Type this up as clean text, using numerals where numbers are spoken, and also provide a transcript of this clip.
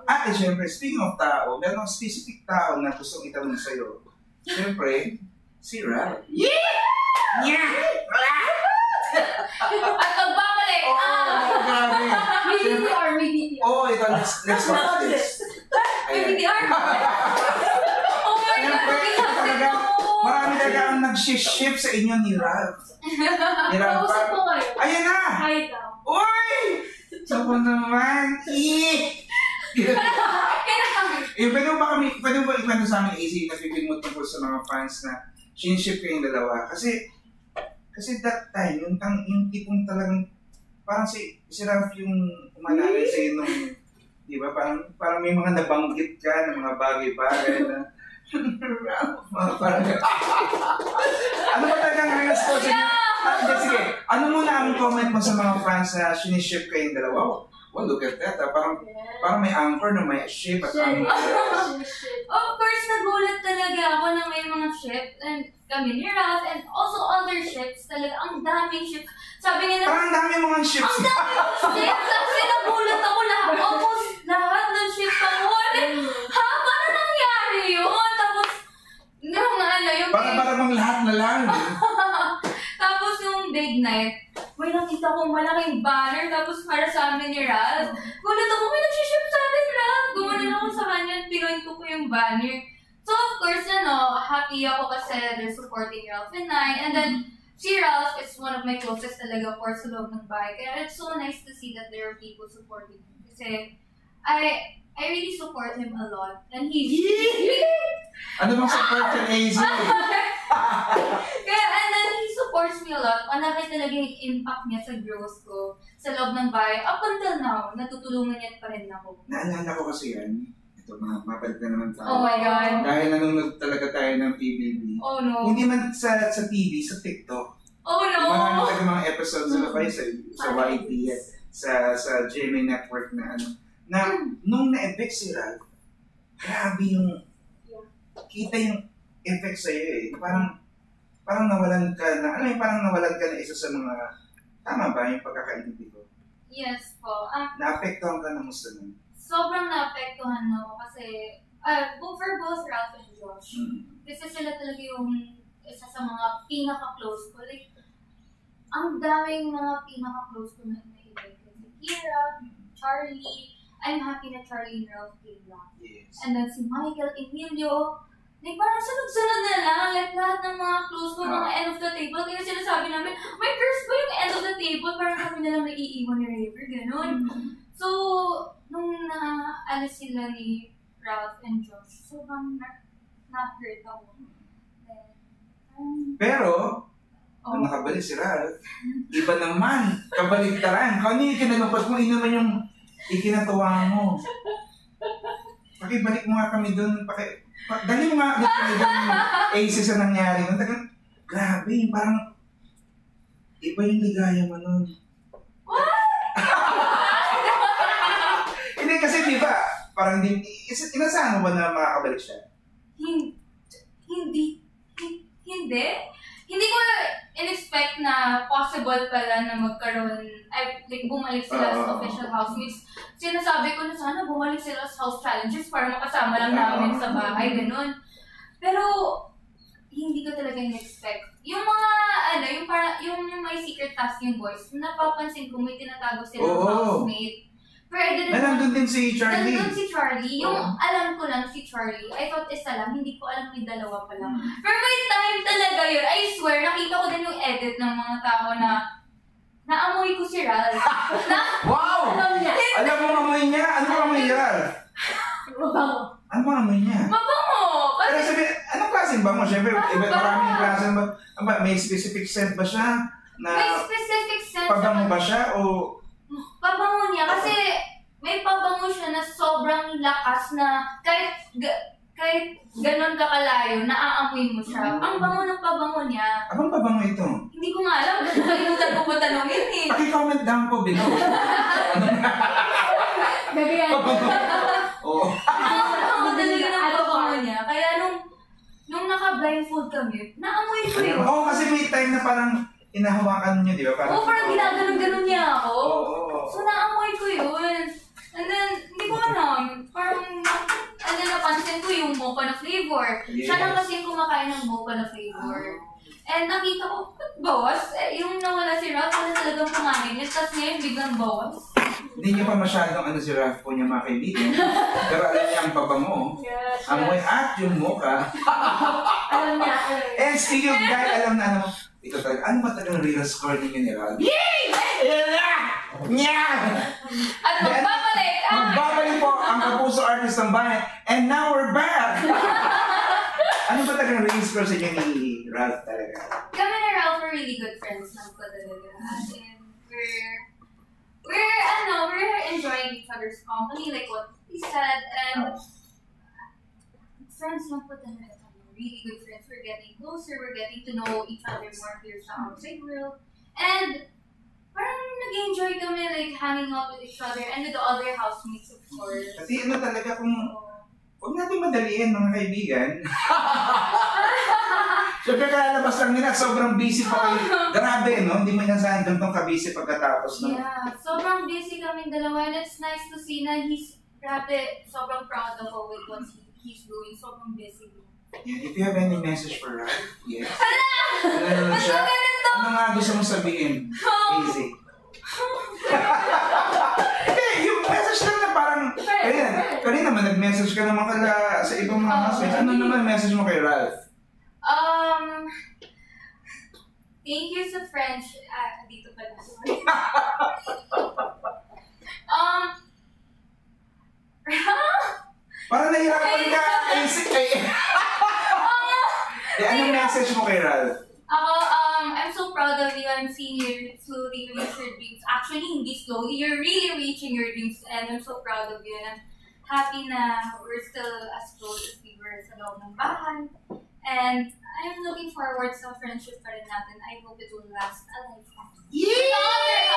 At siyempre, speaking of tao, meron ng specific tao na gustong itanong sa'yo. Siyempre, si Ralph. Yeah! Yeah! At magbabalik! Grabe! May VTR, may VTR. Ito, let's watch this. May VTR! Oh my God! Marami talaga ang nag-ship sa inyo ni Ralph. Kausap ko kayo. Ayan na! Hi daw. Uy! Sabo naman! Pwede mo ba ikwento sa amin, AC, na feeling mo tungkol sa mga fans na sinship kayong dalawa? Kasi that time, yung tipong talagang, parang si Ralph yung umanalay sa'yo nung, di ba? Parang may mga nabanggit ka ng mga bagay-bagay na, parang, ano ba talagang response niya? Sige, ano muna ang comment mo sa mga fans na siniship kayong dalawa? Well, look at that. Parang may anchor na may ship at anchor. Of course, nagulat talaga ako na may mga ship and kami ni Ralph and also other ships talaga. Ang daming ships. Sabi nila, parang dami mga ships. Ang daming ships. Kasi nagulat ako lahat. Almost lahat ng ships ang wala. Ha? Paano nangyari yun? Tapos, yung parang lahat na lang. Tapos yung big night, may nakita kong malaking banner tapos para sa amin ni Ralph. Gulat ako, may nagsiship sa atin, Ralph. Gumanin ako sa kanya at pinoint ko yung banner. So of course, happy ako kasi they're supporting Ralph and I. And then, si Ralph is one of my closest talaga for sa loob ng bahay. Kaya it's so nice to see that there are people supporting him. Kasi, I really support him a lot. And he's... Ano bang support ka, AC? Kaya, and then he supports me a lot. Malaki talaga yung impact niya sa growth ko sa loob ng bahay. Up until now, natutulungan niya pa rin ako. Naalala ko kasi yan. Ito, mapalit na naman tayo. Oh my God. Dahil nanonood talaga tayo ng PBB. Oh no. Hindi man sa TV, sa TikTok. Oh no. Marami talaga mga episodes na kayo sa YT at sa GMA Network na nung na-evict si Ralph, grabe yung kita yung effect sa'yo eh. Parang nawalan ka na, parang nawalan ka na isa sa mga, tama ba yung pagkakaintindi ko? Yes po. Naapektuhan ka ng gusto nun? Sobrang naapektuhan ako kasi, for both Ralph and Josh, kasi sila talaga yung isa sa mga pinaka-close ko. Like, ang daming mga pinaka-close ko na i-like. Si Kira, Charlie, I'm happy na Charlie and Ralph came back. Yes. And then si Michael, Emilio, like parang sunod-sunod na lang, like lahat ng mga close ko, mga end of the table. Kaya sinasabi namin, may curse ba yung end of the table? Parang kami na lang naiiwan ni Raver, gano'n. So, nung naalis sila ni Ralph and Josh, sobrang na-hurt ako. Pero, nung nakabalik si Ralph, iba naman, kabaligtaran. Kung ano yung kinalupad mo, yun naman yung ikinatuwa mo. Pakibalik mo nga kami doon. Dali mo nga kami doon aces na nangyari. Grabe, parang iba yung ligaya mo nun. What? Hindi kasi di ba, parang inasahan mo ba na makakabalik siya? Hindi. Hindi ko in-expect na possible pala na magkaroon, bumalik sila sa official housemates. Sinasabi ko na sana bumalik sila sa house challenges para makasama lang namin sa bahay, ganun. Pero, hindi ko talaga in-expect. Yung mga, yung may secret tasking boys, napapansin ko may tinatago silang housemate. Pero nandun din si Charlie. Nandun si Charlie. Yung alam ko lang si Charlie, I thought isa lang, hindi ko alam may dalawa pa lang. Pero may time talaga yun. I swear, nakita ko din yung edit ng mga tao na naamoy ko si Ralph. Wow! Alam mo amoy niya? Ano ba amoy ni Ralph? Mabango. Ano ba amoy niya? Mabango! Pero sabi, anong klaseng bango? Siyempre, maraming klase ba? May specific scent ba siya? May specific scent. Pabango ba siya o... Pabango niya kasi may pabango siya na sobrang lakas na kahit ganon ka kalayo, naaamoy mo siya. Ang bango ng pabango niya. Anong pabango ito? Hindi ko nga alam. Nakalimutan ko pa tanongin eh. Paki-comment down po below. Gagayan. Oo. Ang talaga ng pabango niya. Kaya nung naka-blindfold kami, naamoy ko yun. Oo, kasi may time na parang hinahawakan niyo, di ba? Oo, parang ginaganon-ganon niya ako. Oo. So, naamoy ko yun. And then, hindi ko alam. Parang, and then napansin ko yung mocha na flavor. Yes. Siya lang kasi yung kumakain ng mocha na flavor. And nakita ko, boss, yung nawala si Ralph, wala talagang kumain niya. Tapos ngayon, biglang boss. Hindi niya pa masyadong ano si Ralph po niya mga kaibigan. Pero alam niya ang pabango. Yes, Amoy at yung mocha. Alam niya. And speaking of guy, alam na ano, ito talaga, ano ba talagang real score ninyo ni Ralph? Yay! At magbabalik! Magbabalik po ang Kapuso Artist ng Bayan. And now we're back! Ano ba talagang real score sa inyo ni Ralph talaga? Kami na Ralph are really good friends na po talaga. As in, we're enjoying each other's company, like what he said, and friends lang po talaga. Really good friends. We're getting closer, we're getting to know each other more here sa outside world. And parang nag-enjoy kami like hanging out with each other and with the other housemates, of course. Kasi ano talaga kung huwag natin madaliin mga kaibigan. Siyempre kalalabas lang nila, sobrang busy pa kayo. Grabe, no? Hindi mo inasahan ganitong kabisi pagkatapos, no? Yeah, sobrang busy kaming dalawa and it's nice to see na he's grabe, sobrang proud ako with what he's doing. Sobrang busy. Yeah, if you have any message for Ralph, yes. Hala! Ano siya? ganito? Ano nga gusto mong sabihin? Easy. Yung message lang na parang, kanina naman nag-message ka naman kala sa ibang mga message. Ano naman message mo kay Ralph? Thank you sa French. Dito pala. Parang nahihirapan ka. Anong message mo kay Ralph? I'm so proud of you. I'm seeing you slowly reach your dreams. Actually, hindi slowly. You're really reaching your dreams and I'm so proud of you. And I'm happy na we're still as close as we were sa loob ng bahay. And I'm looking forward sa friendship pa rin natin. I hope it will last a lifetime. Yeah!